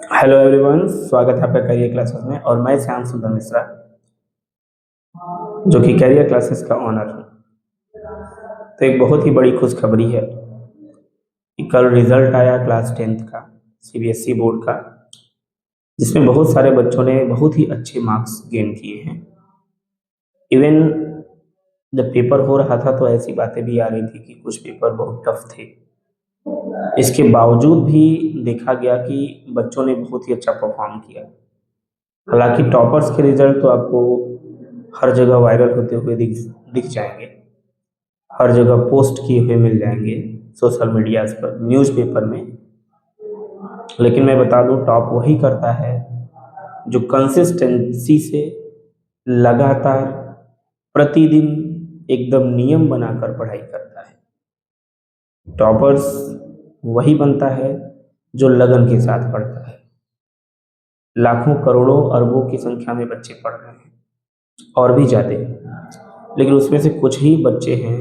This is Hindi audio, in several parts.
हेलो एवरीवन, स्वागत है आपका करियर क्लासेस में। और मैं श्याम सुंदर मिश्रा, जो कि करियर क्लासेस का ऑनर हूँ। तो एक बहुत ही बड़ी खुशखबरी है कि कल रिजल्ट आया क्लास 10th का, सीबीएसई बोर्ड का, जिसमें बहुत सारे बच्चों ने बहुत ही अच्छे मार्क्स गेन किए हैं। इवन जब पेपर हो रहा था तो ऐसी बातें भी आ रही थी कि कुछ पेपर बहुत टफ थे। इसके बावजूद भी देखा गया कि बच्चों ने बहुत ही अच्छा परफॉर्म किया। हालांकि टॉपर्स के रिजल्ट तो आपको हर जगह वायरल होते हुए दिख जाएंगे, हर जगह पोस्ट किए हुए मिल जाएंगे सोशल मीडिया पर, न्यूज़पेपर में। लेकिन मैं बता दूं, टॉप वही करता है जो कंसिस्टेंसी से लगातार प्रतिदिन एकदम नियम बनाकर पढ़ाई करता है। टॉपर्स वही बनता है जो लगन के साथ पढ़ता है। लाखों करोड़ों अरबों की संख्या में बच्चे पढ़ रहे हैं, और भी ज़्यादा, लेकिन उसमें से कुछ ही बच्चे हैं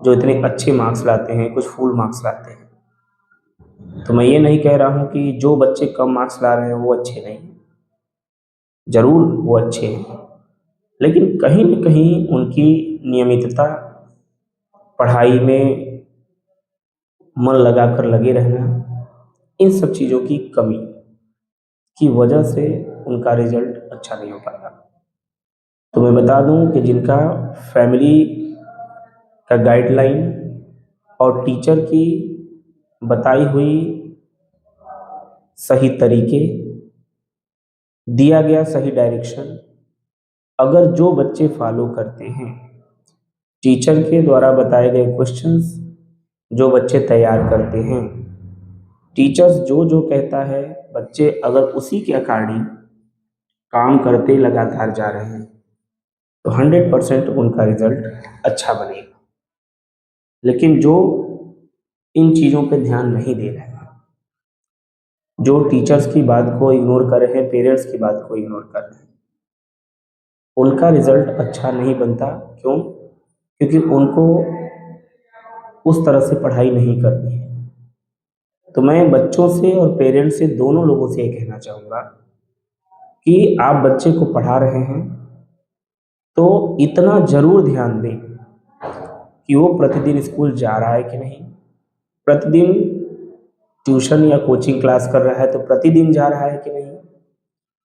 जो इतने अच्छे मार्क्स लाते हैं, कुछ फुल मार्क्स लाते हैं। तो मैं ये नहीं कह रहा हूँ कि जो बच्चे कम मार्क्स ला रहे हैं वो अच्छे नहीं हैं, जरूर वो अच्छे हैं, लेकिन कहीं न कहीं उनकी नियमितता, पढ़ाई में मन लगाकर लगे रहना, इन सब चीज़ों की कमी की वजह से उनका रिजल्ट अच्छा नहीं हो पाता। तो मैं बता दूं कि जिनका फैमिली का गाइडलाइन और टीचर की बताई हुई सही तरीके, दिया गया सही डायरेक्शन, अगर जो बच्चे फॉलो करते हैं, टीचर के द्वारा बताए गए क्वेश्चंस जो बच्चे तैयार करते हैं, टीचर्स जो जो कहता है, बच्चे अगर उसी के अकॉर्डिंग काम करते लगातार जा रहे हैं तो 100% उनका रिजल्ट अच्छा बनेगा। लेकिन जो इन चीज़ों पे ध्यान नहीं दे रहे हैं, जो टीचर्स की बात को इग्नोर कर रहे हैं, पेरेंट्स की बात को इग्नोर कर रहे हैं, उनका रिजल्ट अच्छा नहीं बनता। क्यों? क्योंकि उनको उस तरह से पढ़ाई नहीं करनी है। तो मैं बच्चों से और पेरेंट्स से, दोनों लोगों से ये कहना चाहूँगा कि आप बच्चे को पढ़ा रहे हैं तो इतना ज़रूर ध्यान दें कि वो प्रतिदिन स्कूल जा रहा है कि नहीं, प्रतिदिन ट्यूशन या कोचिंग क्लास कर रहा है तो प्रतिदिन जा रहा है कि नहीं,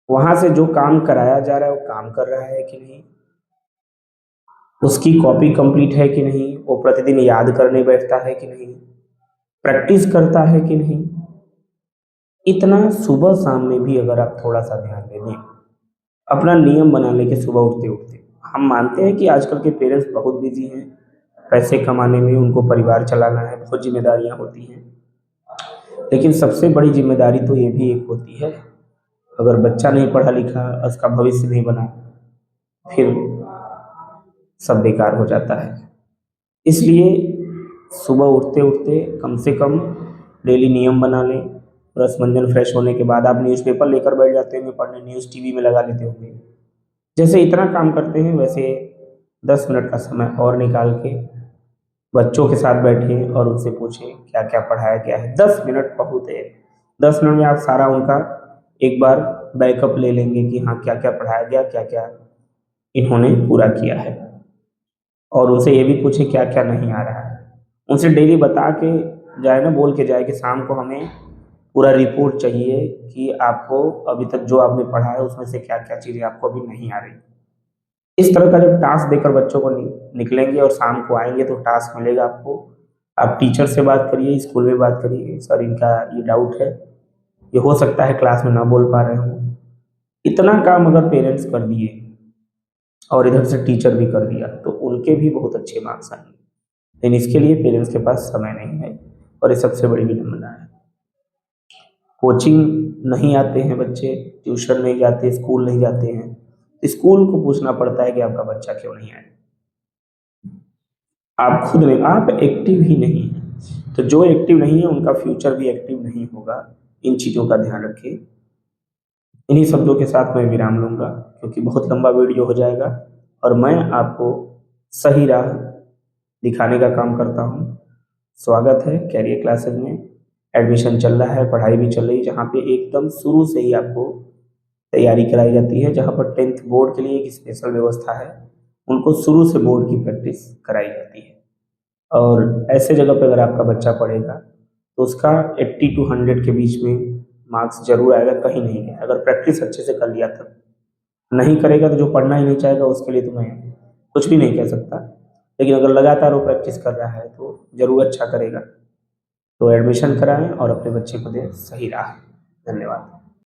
वहाँ से जो काम कराया जा रहा है वो काम कर रहा है कि नहीं, उसकी कॉपी कंप्लीट है कि नहीं, वो प्रतिदिन याद करने बैठता है कि नहीं, प्रैक्टिस करता है कि नहीं। इतना सुबह शाम में भी अगर आप थोड़ा सा ध्यान दे दें, अपना नियम बना लें कि सुबह उठते उठते, हम मानते हैं कि आजकल के पेरेंट्स बहुत बिजी हैं, पैसे कमाने में उनको परिवार चलाना है, बहुत जिम्मेदारियां होती हैं, लेकिन सबसे बड़ी जिम्मेदारी तो ये भी एक होती है, अगर बच्चा नहीं पढ़ा लिखा, उसका भविष्य नहीं बना, फिर सब बेकार हो जाता है। इसलिए सुबह उठते उठते कम से कम डेली नियम बना लें। ब्रश मंजन फ्रेश होने के बाद आप न्यूज़पेपर लेकर बैठ जाते होंगे पढ़ने, न्यूज़ टीवी में लगा लेते होंगे। जैसे इतना काम करते हैं, वैसे 10 मिनट का समय और निकाल के बच्चों के साथ बैठें और उनसे पूछें क्या क्या पढ़ाया गया है। 10 मिनट बहुत है। 10 मिनट में आप सारा उनका एक बार बैकअप ले लेंगे कि हाँ, क्या क्या पढ़ाया गया, क्या क्या इन्होंने पूरा किया है। और उनसे ये भी पूछे क्या क्या नहीं आ रहा है। उनसे डेली बता के जाए ना, बोल के जाए कि शाम को हमें पूरा रिपोर्ट चाहिए कि आपको अभी तक जो आपने पढ़ा है उसमें से क्या क्या चीज़ें आपको अभी नहीं आ रही। इस तरह का जब टास्क देकर बच्चों को निकलेंगे और शाम को आएंगे तो टास्क मिलेगा आपको, आप टीचर से बात करिए, स्कूल में बात करिए, सर इनका ये डाउट है, ये हो सकता है क्लास में ना बोल पा रहे हो। इतना काम अगर पेरेंट्स कर दिए और इधर से टीचर भी कर दिया तो उनके भी बहुत अच्छे मार्क्स आएंगे। लेकिन इसके लिए पेरेंट्स के पास समय नहीं है, और ये सबसे बड़ी विडम्बना है। कोचिंग नहीं आते हैं बच्चे, ट्यूशन नहीं जाते, स्कूल नहीं जाते हैं, स्कूल को पूछना पड़ता है कि आपका बच्चा क्यों नहीं आया। आप खुद नहीं, आप एक्टिव ही नहीं हैं, तो जो एक्टिव नहीं है उनका फ्यूचर भी एक्टिव नहीं होगा। इन चीज़ों का ध्यान रखिए। इन्हीं शब्दों के साथ मैं विराम लूँगा, क्योंकि बहुत लंबा वीडियो हो जाएगा और मैं आपको सही राह दिखाने का काम करता हूँ। स्वागत है कैरियर क्लासेस में। एडमिशन चल रहा है, पढ़ाई भी चल रही है, जहाँ पे एकदम शुरू से ही आपको तैयारी कराई जाती है, जहाँ पर 10th बोर्ड के लिए एक स्पेशल व्यवस्था है, उनको शुरू से बोर्ड की प्रैक्टिस कराई जाती है। और ऐसे जगह पे अगर आपका बच्चा पढ़ेगा तो उसका 80 to 100 के बीच में मार्क्स जरूर आएगा, कहीं नहीं गया, अगर प्रैक्टिस अच्छे से कर लिया तब। नहीं करेगा तो जो पढ़ना ही नहीं चाहेगा उसके लिए तो मैं कुछ भी नहीं कह सकता, लेकिन अगर लगातार वो प्रैक्टिस कर रहा है तो ज़रूर अच्छा करेगा। तो एडमिशन कराएं और अपने बच्चे को दें सही राह। धन्यवाद।